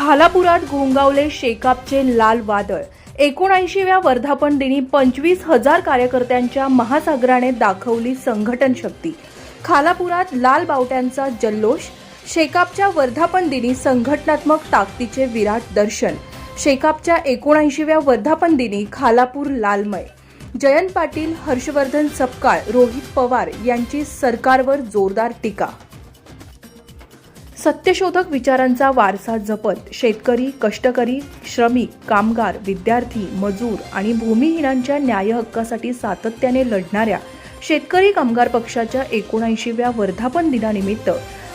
खालापुरात घोंगावले शेकापचे लाल वादळ। 79व्या वर्धापन दिनी 25,000 कार्यकर्त्यांच्या महासागराने दाखवली संघटन शक्ती। खालापुरात लाल बावट्यांचा जल्लोष। शेकापच्या वर्धापन दिनी संघटनात्मक ताकदीचे विराट दर्शन। शेकापच्या 79व्या वर्धापन दिनी खालापूर लालमय। जयंत पाटील, हर्षवर्धन सपकाळ, रोहित पवार यांची सरकारवर जोरदार टीका। सत्यशोधक विचारांचा वारसा जपत शेतकरी, कष्टकरी, श्रमिक, कामगार, विद्यार्थी, मजूर आणि भूमिहीनांच्या न्याय हक्कासाठी सातत्याने लढणाऱ्या शेतकरी कामगार पक्षाच्या 79व्या वर्धापन दिनानिमित्त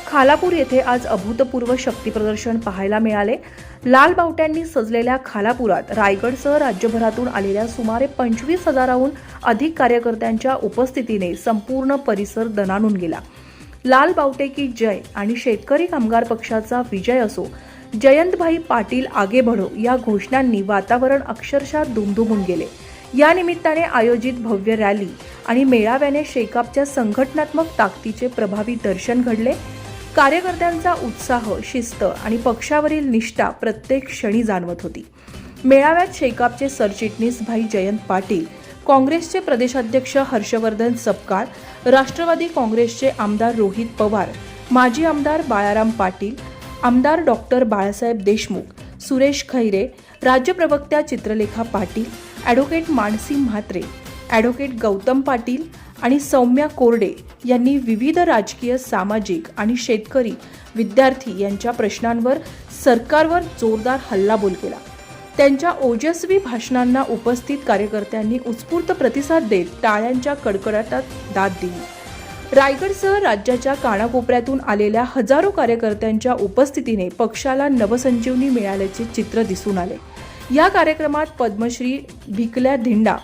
खालापूर येथे आज अभूतपूर्व शक्ती प्रदर्शन पाहायला मिळाले। लाल बावट्यांनी सजलेल्या खालापुरात रायगडसह राज्यभरातून आलेल्या सुमारे 25,000हून अधिक कार्यकर्त्यांच्या उपस्थितीने संपूर्ण परिसर दणाणून गेला। लाल बावटे की जय आणि शेतकरी कामगार पक्षाचा विजय असो, जयंतभाई पाटील आगे बढ़ो या घोषणांनी वातावरण अक्षरशः दुमदुमून गेले। या निमित्ताने आयोजित भव्य रॅली आणि मेळाव्याने शेकापच्या संघटनात्मक ताकदीचे प्रभावी दर्शन घडले। कार्यकर्त्यांचा उत्साह, शिस्त आणि पक्षावरील निष्ठा प्रत्येक क्षणी जाणवत होती। मेळाव्यात शेकापचे सरचिटणीस भाई जयंत पाटील, काँग्रेसचे प्रदेशाध्यक्ष हर्षवर्धन सपकाळ, राष्ट्रवादी काँग्रेसचे आमदार रोहित पवार, माजी आमदार बाळाराम पाटील, आमदार डॉक्टर बाळासाहेब देशमुख, सुरेश खैरे, राज्य प्रवक्त्या चित्रलेखा पाटील, ॲडव्होकेट मानसी म्हात्रे, ॲडव्होकेट गौतम पाटील आणि सौम्या कोरडे यांनी विविध राजकीय, सामाजिक आणि शेतकरी, विद्यार्थी यांच्या प्रश्नांवर सरकारवर जोरदार हल्लाबोल केला। त्यांच्या ओजस्वी भाषणांना उपस्थित कार्यकर्त्यांनी उत्स्फूर्त प्रतिसाद देत टाळ्यांच्या कडकडाटात दाद दिली। रायगडसह राज्याच्या कानाकोपऱ्यातून आलेल्या हजारो कार्यकर्त्यांच्या उपस्थितीने पक्षाला नवसंजीवनी मिळाल्याचे चित्र दिसून आले। या कार्यक्रमात पद्मश्री भिकल्या धिंडा,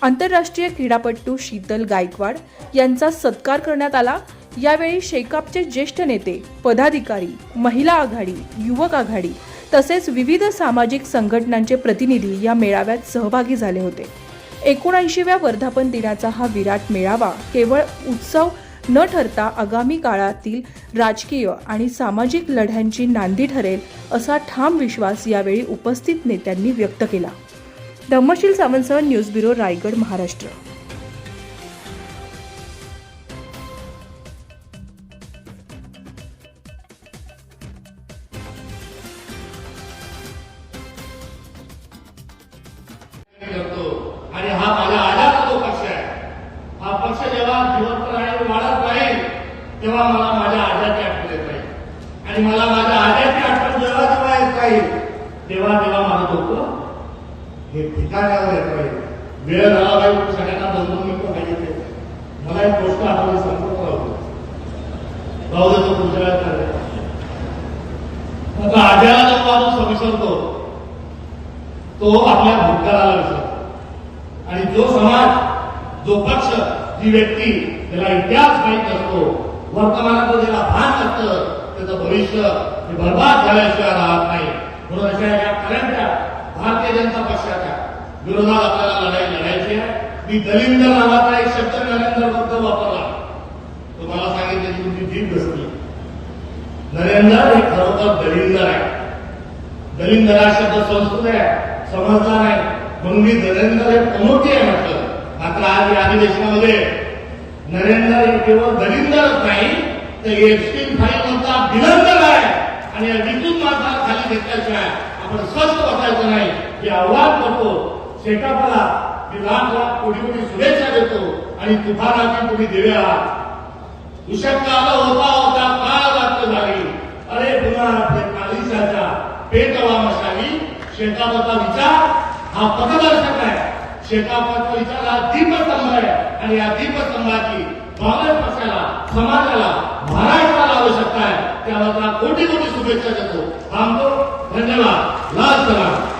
आंतरराष्ट्रीय क्रीडापटू शीतल गायकवाड यांचा सत्कार करण्यात आला। यावेळी शेकापचे ज्येष्ठ नेते, पदाधिकारी, महिला आघाडी, युवक आघाडी तसेच विविध सामाजिक संघटनांचे प्रतिनिधी या मेळाव्यात सहभागी झाले होते। 79व्या वर्धापन दिनाचा हा विराट मेळावा केवळ उत्सव न ठरता आगामी काळातील राजकीय आणि सामाजिक लढ्यांची नांदी ठरेल असा ठाम विश्वास यावेळी उपस्थित नेत्यांनी व्यक्त केला। धम्मशील सावंतसह न्यूज ब्युरो, रायगड, महाराष्ट्र। आणि हा माझा आधार तो पक्ष आहे। हा पक्ष जेव्हा जिवंत राहील, वाढत राहील, तेव्हा मला माझ्या आधारची आठवण येत राहील आणि मला माझ्या आधारची आठवण जेव्हा जेव्हा येत राहील तेव्हा तेव्हा माझं डोकं हे ठिकाणावर येत राहील। वेळ झाला पाहिजे, सगळ्यांना 2-2 मिनिटं पाहिजे। मला एक गोष्ट आठवली, सांगतो राहू देतो पुढच्या वेळेस। आता आधाराला जो माणूस विसरतो तो आपल्या भूतकाळाला विसरतो आणि जो समाज, जो पक्ष, जी व्यक्ती त्याला इतिहास माहीत नसतो, वर्तमानाचं ज्याला भान नसतं, त्याचं भविष्य हे बर्बाद झाल्याशिवाय राहत नाही। म्हणून अशा या खऱ्या भारतीय जनता पक्षाच्या विरोधात आपल्याला लढाई लढायची आहे। मी दलिंदर नावाचा एक शब्द नरेंद्रबद्दल वापरला, तुम्हाला सांगितलं तुमची जीभ घसली। नरेंद्र हे खरोखर दलिंदर आहे। दलिंदर हा शब्द संस्कृत आहे, समजला नाही म्हणून मी नरेंद्र हे प्रमोटी आहे म्हटलं। मात्र आज या अधिवेशनामध्ये नरेंद्र हे केवळ दलिंदरच नाही तर एप्स्टीन फाईलमधला भिलंदर आहे आणि विद्युत माणसाला खाली घेतल्याशिवाय आपण स्वस्थ बसायचं नाही हे आव्हान करतो। शेकापला मी लाख कोटी शुभेच्छा देतो आणि तुफानाची तुम्ही देऊया। उशक्काला होता होता काळ वाटत झाली, अरे पुन्हा कालिशाच्या पेटवा मशाली। शेकापचा विचार हा पथदर्शक आहे। शेकापचा विचार हा दीपस्तंभ आहे आणि या दीपस्तंभाची काँग्रेस पक्षाला, समाजाला, महाराष्ट्राला आवश्यकता आहे। त्याला कोटी कोटी शुभेच्छा देतो। थांबतो, धन्यवाद, लाल सलाम।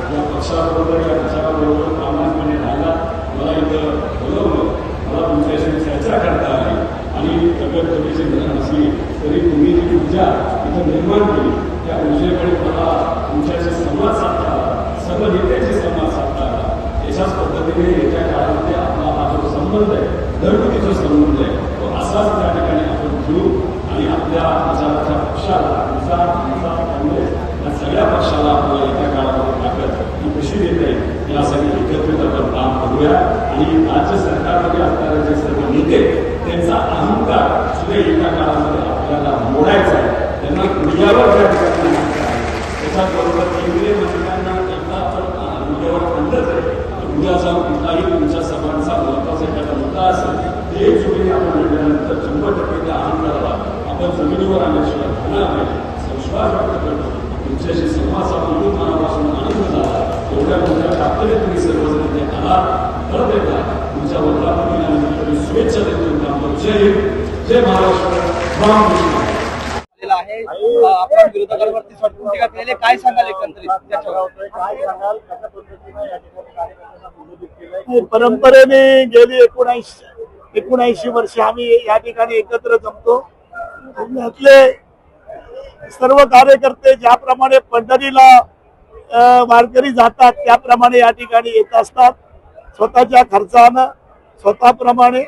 या पक्षाबरोबर, या विचाराबरोबर प्रामाणिकपणे राहिला, मला इथं बोलवलं, मला तुमच्याशी चर्चा करता आली आणि तब्येत थोडीशी घडण असली तरी तुम्ही जी ऊर्जा इथं निर्माण केली त्या ऊर्जेकडे मला तुमच्याशी संवाद साधता आला, सर्व नेत्याशी संवाद साधता आला। याच्याच पद्धतीने येत्या काळामध्ये आपला हा जो संबंध आहे, घरगुतीचा संबंध आहे, तो असाच त्या ठिकाणी आपण घेऊ आणि आपल्या विचाराच्या पक्षाला, काँग्रेस पक्षाला आपल्याला येत्या काळामध्ये ताकद ही कशी देता येईल यासाठी एकत्रित आपण काम करूया आणि राज्य सरकारमध्ये असणारे जे सर्व नेते त्यांचा अहंकार सुद्धा येत्या काळामध्ये आपल्याला मोडायचा आहे. त्यांना गुडघ्यावर ज्या ठिकाणी त्याच्याबरोबर केंद्रीय मंत्र्यांना एकदा आपण गुडघ्यावर आणलंच आहे. उद्या जाऊन कुठलाही तुमच्या सभांचा महत्वाचा एखादा मुद्दा असेल ते एक जोडीने आपण लढल्यानंतर 100% त्या अहंकाराला आपण जमिनीवर आणल्याशिवाय होणार नाही. विश्वास व्यक्त करतो तुमच्याशी संवाद साधून मनापासून आनंद झाला. एवढ्या मोठ्या ताकदीने तुम्ही सर्वजण ते आला. परत एकदा तुमच्या वर्धापनी आणि शुभेच्छा देतो काम करू. जय हिंद, जय महाराष्ट्र, रामकृष्ण. आहे आपण विरोधकांवरती सडकून टीका केलेली काय सांगाल एकंदरीत परंपरेने गेली 79 वर्ष आम्ही या ठिकाणी एकत्र जमतो. यातले सर्व कार्यकर्ते ज्याप्रमाणे पंढरीला वारकरी जातात त्याप्रमाणे या ठिकाणी येत असतात स्वतःच्या खर्चानं स्वतःप्रमाणे.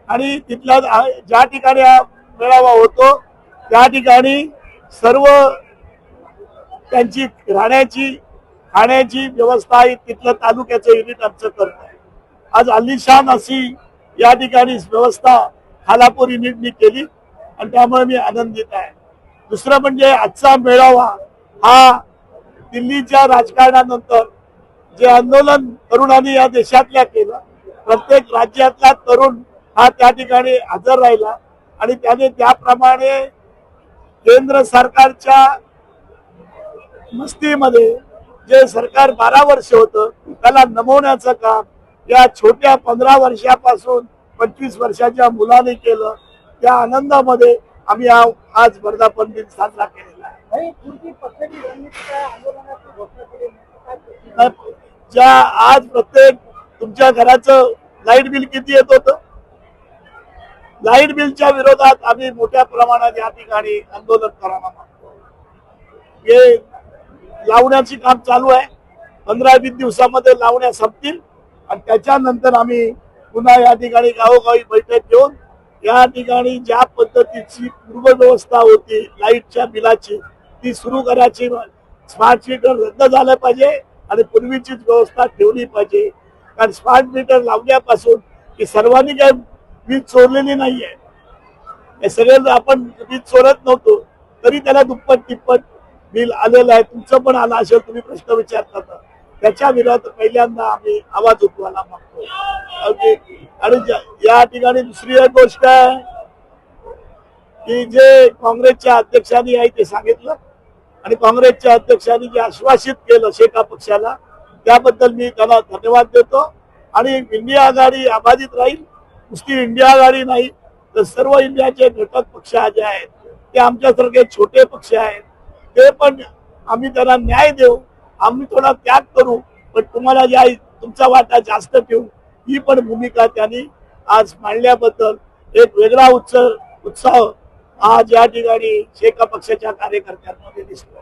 आणि तिथल्या ज्या ठिकाणी हा मेळावा होतो त्या ठिकाणी सर्व त्यांची राहण्याची खाण्याची व्यवस्था आहे तिथलं तालुक्याचं युनिट आमचं करत आहे. आज आलिशान अशी या ठिकाणी व्यवस्था खालापूर युनिटनी केली आणि त्यामुळे मी आनंदित आहे. दुसरं म्हणजे आजचा मेळावा हा दिल्लीच्या राजकारणानंतर जे आंदोलन तरुणांनी या देशातल्या केलं प्रत्येक राज्यातला तरुण हा त्या ठिकाणी हजर राहिला आणि त्याने त्याप्रमाणे केंद्र सरकारच्या मस्तीमध्ये जे सरकार 12 वर्ष होतं त्याला नमवण्याचं काम या छोट्या 15 वर्षापासून 25 वर्षाच्या मुलाने केलं. त्या आनंदामध्ये आम्ही आज वर्धापन दिन साजरा केलेला आहे. ज्या आज प्रत्येक तुमच्या घराचं लाईट बिल किती येत होतं लाईट बिलच्या विरोधात आम्ही मोठ्या प्रमाणात या ठिकाणी आंदोलन करायला मागतो. हे लावण्याचे काम चालू आहे. 15-20 दिवसामध्ये लावण्या संपतील आणि त्याच्यानंतर आम्ही पुन्हा या ठिकाणी गावोगावी बैठक घेऊन या ठिकाणी ज्या पद्धतीची पूर्वव्यवस्था होती लाईटच्या बिलाची ती सुरू करायची. स्मार्ट मीटर रद्द झालं पाहिजे आणि पूर्वीचीच व्यवस्था ठेवली पाहिजे. कारण स्मार्ट मीटर लावण्यापासून की सर्वांनी काय वीज चोरलेली नाहीये. हे सगळं आपण वीज चोरत नव्हतो तरी त्याला दुप्पट तिप्पट बिल आलेलं आहे. तुमचं पण आलं असेल तुम्ही प्रश्न विचारता त्याच्या विरोधात पहिल्यांदा आम्ही आवाज उठवायला मागतो. आणि या ठिकाणी दुसरी एक गोष्ट आहे की जे काँग्रेसच्या अध्यक्षांनी आहे ते सांगितलं आणि काँग्रेसच्या अध्यक्षांनी जे आश्वासित केलं शेका पक्षाला त्याबद्दल मी त्यांना धन्यवाद देतो. आणि इंडिया आघाडी अबाधित राहील. नुसती इंडिया आघाडी नाही तर सर्व इंडियाचे घटक पक्ष जे आहेत ते आमच्यासारखे छोटे पक्ष आहेत ते पण आम्ही त्यांना न्याय देऊ. आम्ही थोडा त्याग करू पण तुम्हाला ज्या तुमचा वाटा जास्त ठेवू ही पण भूमिका त्यांनी आज मांडल्याबद्दल एक वेगळा उत्साह आज या ठिकाणी शेका पक्षाच्या कार्यकर्त्यांमध्ये दिसतो.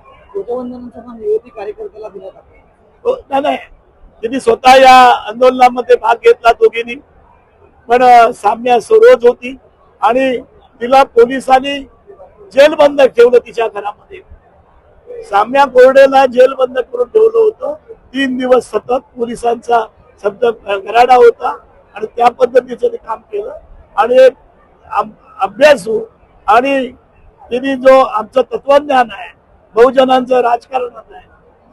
कार्यकर्त्याला दिला नाही त्यांनी स्वतः या आंदोलनामध्ये भाग घेतला दोघींनी. पण साम्या सरोज होती आणि तिला पोलिसांनी जेलबंद ठेवलं तिच्या घरामध्ये. साम्या कोरडेला जेलबंद करून ठेवलं होतं. 3 दिवस सतत पोलिसांचा शब्द घराडा होता आणि त्या पद्धतीचं ते काम केलं. आणि एक अभ्यासू आणि तिने जो आमचं तत्वज्ञान आहे बहुजनांचं राजकारण आहे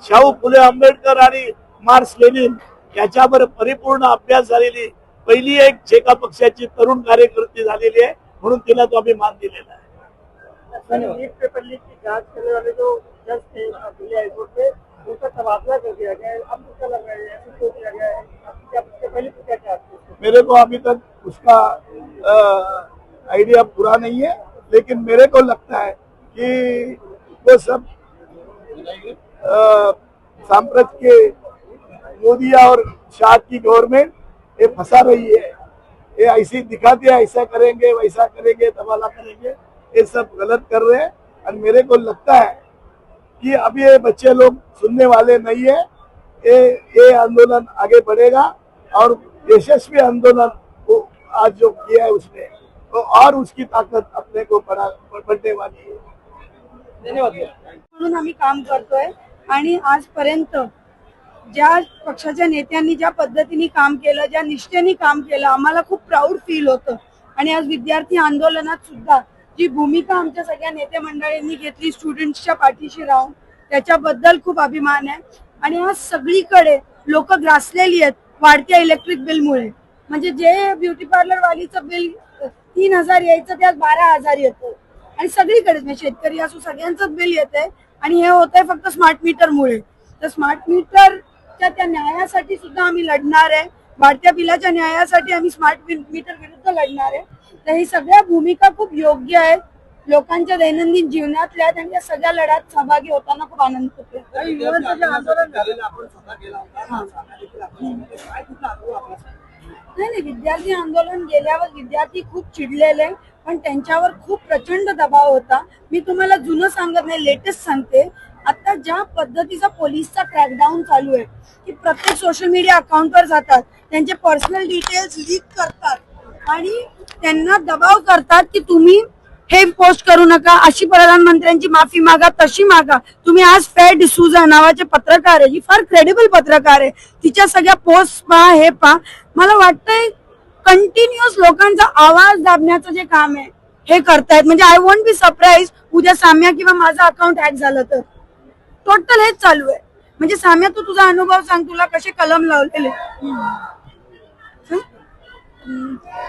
शाहू फुले आंबेडकर आणि मार्क्स लेनिन याच्यावर परिपूर्ण अभ्यास झालेली पहिली एक शेका पक्षाची तरुण कार्यकर्ती झालेली आहे म्हणून तिला तो आम्ही मान दिलेला आहे. नीट पेपर लीक की जांच करने वाले जो जज थे दिल्ली हाईकोर्ट में उनका तबादला कर दिया गया है. अब क्या लग रहा है ऐसे क्यों किया गया है? आपके पहले तो क्या क्या मेरे को अभी तक उसका आइडिया पूरा नहीं है लेकिन मेरे को लगता है कि वो सब सांप्रत के मोदी और शाह की गवर्नमेंट ये फंसा रही है. ये ऐसी दिखाती है ऐसा करेंगे वैसा करेंगे तबादला करेंगे ये सब गलत कर रहे हैं. और मेरे को लगता है कि अभी ये बच्चे लोग सुनने वाले नहीं है. ये आंदोलन आगे बढ़ेगा और यशस्वी आंदोलन को आज जो किया है उसने तो और उसकी ताकत अपने को बढ़ने वाली है. धन्यवाद. म्हणून आम्ही काम करतोय आणि आजपर्यंत ज्या पक्षाच्या नेत्यांनी ज्या पद्धतीने काम केलं, ज्या निष्ठेने काम केलं, आम्हाला खूप प्राऊड फील होतं. आणि आज विद्यार्थी आंदोलनात सुद्धा जी भूमिका आमच्या सगळ्या नेते मंडळींनी घेतली स्टुडंट्सच्या पाठीशी राहून, त्याच्याबद्दल खूप अभिमान आहे. आणि आज सगळीकडे लोक ग्रासलेली आहेत वाढत्या इलेक्ट्रिक बिलमुळे. म्हणजे जे ब्युटी पार्लर वालीचं बिल 3,000 यायचं ते आज 12,000 येतं. आणि सगळीकडे म्हणजे शेतकरी असो सगळ्यांचंच बिल येतंय. आणि हे होतंय फक्त स्मार्ट मीटरमुळे. तर स्मार्ट मीटरच्या त्या न्यायासाठी सुद्धा आम्ही लढणार आहे. वाढत्या बिलाच्या न्यायासाठी आम्ही स्मार्ट मीटर विरुद्ध लढणार आहे. तर ही सगळ्या भूमिका खूप योग्य आहेत, लोकांच्या दैनंदिन जीवनातल्या, आणि या सगळ्या लढ्यात सहभागी होताना खूप आनंद होतो. नाही, विद्यार्थी आंदोलन गेल्यावर विद्यार्थी खूप चिडलेले, पण त्यांच्यावर खूप प्रचंड दबाव होता. मी तुम्हाला जुनं सांगत नाही, लेटेस्ट सांगते. आता ज्या पद्धतीचा पोलिसचा क्रॅकडाऊन चालू आहे की प्रत्येक सोशल मीडिया अकाउंटवर जातात, त्यांचे पर्सनल डिटेल्स लीक करतात आणि त्यांना दबाव करतात की तुम्ही हे पोस्ट करू नका, अशी प्रधानमंत्र्यांची माफी मागा, तशी मागा. तुम्ही आज फेअर डिसूजा नावाचे पत्रकार आहे, ही फार क्रेडिबल पत्रकार आहे, तिच्या सगळ्या पोस्ट पहा, हे पहा. मला वाटतंय कंटिन्युअस लोकांचा आवाज दाबण्याचं जे काम आहे हे करतायत. म्हणजे आय वोंट बी सरप्राईज उद्या साम्या किंवा माझं अकाउंट हॅक झालं तर. टोटल हेच चालू आहे. म्हणजे साम्या, तू तुझा अनुभव सांग, तुला कसे कलम लावलेले.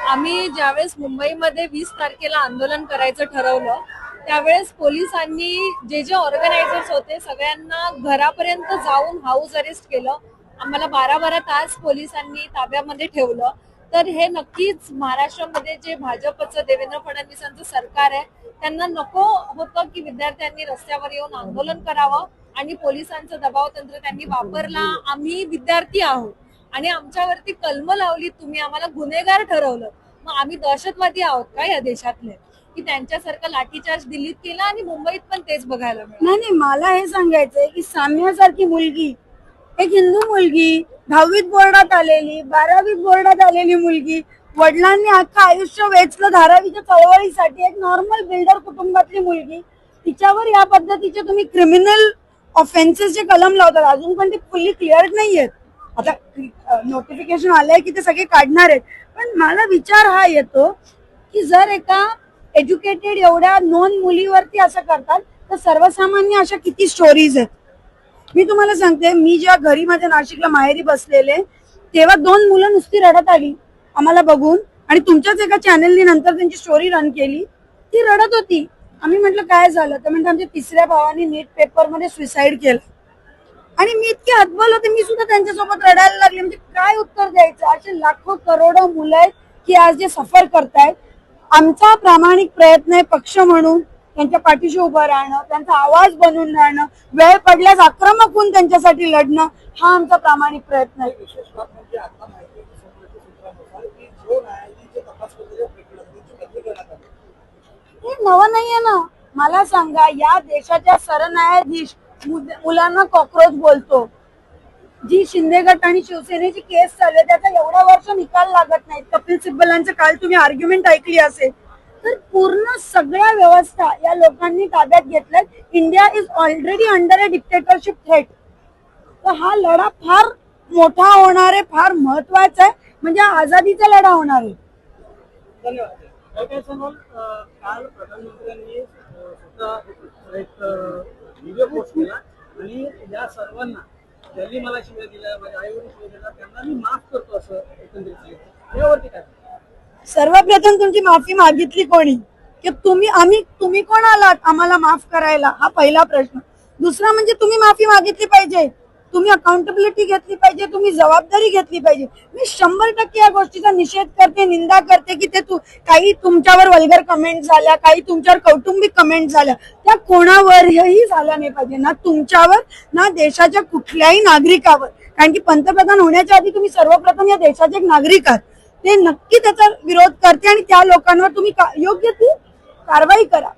आम्ही ज्यावेळेस मुंबईमध्ये 20 तारखेला आंदोलन करायचं ठरवलं, त्यावेळेस पोलिसांनी जे ऑर्गनायझर्स होते सगळ्यांना घरापर्यंत जाऊन हाऊस अरेस्ट केलं. आम्हाला 12-12 तास पोलिसांनी ताब्यामध्ये ठेवलं. तर हे नक्कीच महाराष्ट्रामध्ये जे भाजपचं देवेंद्र फडणवीसांचं सरकार आहे त्यांना नको होतं की विद्यार्थ्यांनी रस्त्यावर येऊन आंदोलन करावं आणि पोलिसांचं दबाव तंत्र त्यांनी वापरला. आम्ही विद्यार्थी आहोत आणि आमच्यावरती कलम लावली, तुम्ही आम्हाला गुन्हेगार ठरवलं, मग आम्ही दहशतवादी आहोत का या देशातले, की त्यांच्यासारखं लाठीचार्ज दिल्लीत केला आणि मुंबईत पण तेच बघायला मिळालं. नाही, मला हे सांगायचंय की साम्यासारखी मुलगी, एक हिंदू मुलगी, 10वीत बोर्डात आलेली, 12वीत बोर्डात आलेली मुलगी, वडिलांनी अख्खं आयुष्य वेचलं धारावीच्या चळवळीसाठी, एक नॉर्मल बिल्डर कुटुंबातली मुलगी, तिच्यावर या पद्धतीचे तुम्ही क्रिमिनल ऑफेन्सेसचे कलम लावतात. अजून पण ते फुल्ली क्लिअर नाहीयेत. आता नोटिफिकेशन आलंय की ते सगळे काढणार आहेत. पण मला विचार हा येतो की जर एका एज्युकेटेड एवढ्या नॉन मुलीवरती असं करतात तर सर्वसामान्य अशा किती स्टोरीज आहेत. मी तुम्हाला सांगते, मी जेव्हा घरी माझ्या नाशिकला माहेरी बसलेले तेव्हा 2 मुलं नुसती रडत आली आम्हाला बघून. आणि तुमच्याच एका चॅनलनी नंतर त्यांची स्टोरी रन केली, ती रडत होती. आम्ही म्हटलं काय झालं, तर म्हणजे आमच्या 3ऱ्या भावाने नीट पेपरमध्ये सुसाईड केलं. आणि मी इतके हतबल होते, मी सुद्धा त्यांच्यासोबत रडायला लागले. म्हणजे काय उत्तर द्यायचं. असे लाखो करोडो मुलं आहेत की आज जे सफर करतायत. आमचा प्रामाणिक प्रयत्न आहे पक्ष म्हणून त्यांच्या पाठीशी उभं राहणं, त्यांचा आवाज बनून राहणं, वेळ पडल्यास आक्रमक होऊन त्यांच्यासाठी लढणं, हा आमचा प्रामाणिक प्रयत्न आहे. हे नवं नाहीये ना. मला सांगा, या देशाच्या सरन्यायाधीश मुलांना कॉक्रोच बोलतो. जी शिंदे गट आणि शिवसेनेची केस चालू आहे त्याचा एवढा वर्ष निकाल लागत नाही. कपिल सिब्बलांचं काल तुम्ही आर्ग्युमेंट ऐकली असेल. तर पूर्ण सगळ्या व्यवस्था या लोकांनी ताब्यात घेतल्यात. India is already under a dictatorship threat. तर हा लढा फार मोठा होणार आहे, फार महत्वाचा आहे. म्हणजे आझादीचा लढा होणार आहे. धन्यवाद. काय सांगाल, काल प्रधानमंत्र्यांनी स्वतः एक व्हिडिओ पोस्ट केला आणि या सर्वांना ज्यांनी मला शिव्या दिल्या, माझ्या आईवडील शिव्या दिल्या, त्यांना मी माफ करतो असं एकंदरीत सांगितलं. यावरती काय? सर्वप्रथम तुमची माफी मागितली कोणी, की तुम्ही कोण आलात आम्हाला माफ करायला, हा पहिला प्रश्न. दुसरा म्हणजे तुम्ही माफी मागितली पाहिजे, तुम्ही अकाउंटेबिलिटी घेतली पाहिजे, तुम्ही जबाबदारी घेतली पाहिजे. मी 100% या गोष्टीचा निषेध करते, निंदा करते की ते काही तुमच्यावर वल्गर कमेंट झाल्या, काही तुमच्यावर कौटुंबिक कमेंट झाल्या, त्या कोणावरही झाल्या नाही पाहिजे, ना तुमच्यावर ना देशाच्या कुठल्याही नागरिकावर. कारण की पंतप्रधान होण्याच्या आधी तुम्ही सर्वप्रथम या देशाचे एक नागरिक आहात. ते नक्की त्याचा विरोध करते आणि त्या लोकांवर तुम्ही योग्य ती कारवाई करा.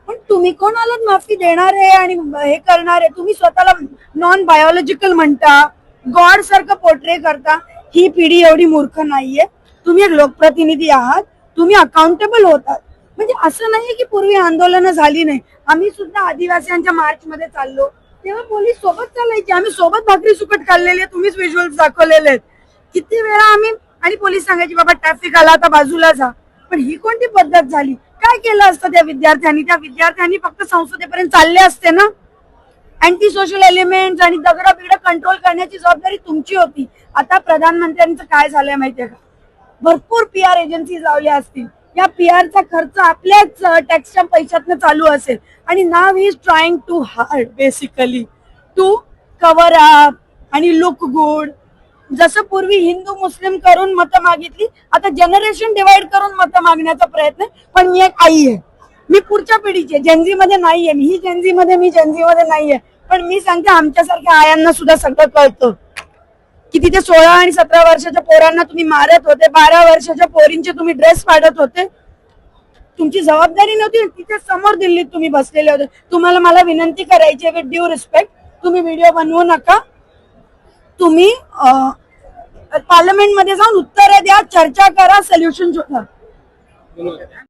पण तुम्ही कोण आलात माफी देणारे आणि हे करणारे. तुम्ही स्वतःला नॉन बायोलॉजिकल म्हणता, गॉड सारखं पोर्ट्रे करता. ही पिढी एवढी मूर्ख नाहीये. तुम्ही एक लोकप्रतिनिधी आहात, तुम्ही अकाउंटेबल होतात. म्हणजे असं नाहीये की पूर्वी आंदोलनं झाली नाही. आम्ही सुद्धा आदिवासींच्या मार्च मध्ये चाललो, तेव्हा पोलीस सोबत चालायचे, आम्ही सोबत भाकरी सुकट खाल्लेले, तुम्हीच व्हिज्युअल्स दाखवलेले आहेत. किती वेळा आम्ही, आणि पोलीस सांगायची बाबा ट्रॅफिक आला आता बाजूला जा. पण ही कोणती पद्धत झाली? काय केलं असतं त्या विद्यार्थ्यांनी फक्त संसदेपर्यंत चालले असते ना. अँटी सोशल एलिमेंट आणि दगडा बिगडा कंट्रोल करण्याची जबाबदारी तुमची होती. आता प्रधानमंत्र्यांचं काय झालंय माहितीये का? भरपूर PR एजन्सीज लावल्या असतील, या PRचा खर्च आपल्याच टॅक्सच्या पैशातनं चालू असेल. आणि नाव he is trying to hard basically to cover up आणि लुक गुड. जसं पूर्वी हिंदू मुस्लिम करून मतं मागितली, आता जनरेशन डिवाइड करून मतं मागण्याचा प्रयत्न आहे. पण मी एक आई आहे, मी पुढच्या पिढीची, जेनझी मध्ये नाहीये, मी जेनझी मध्ये नाहीये. पण मी सांगते आमच्यासारख्या आयांना सुद्धा सगळं कळतं की तिथे 16 आणि 17 वर्षाच्या पोरांना तुम्ही मारत होते, 12 वर्षाच्या पोरींचे तुम्ही ड्रेस फाडत होते. तुमची जबाबदारी नव्हती, तिथे समोर दिल्लीत तुम्ही बसलेले होते. तुम्हाला मला विनंती करायची विथ ड्यू रिस्पेक्ट, तुम्ही व्हिडिओ बनवू नका. तुम्ही पार्लमेंट मध्ये जाऊन उत्तरं द्या, चर्चा करा, सोल्युशन शोधा.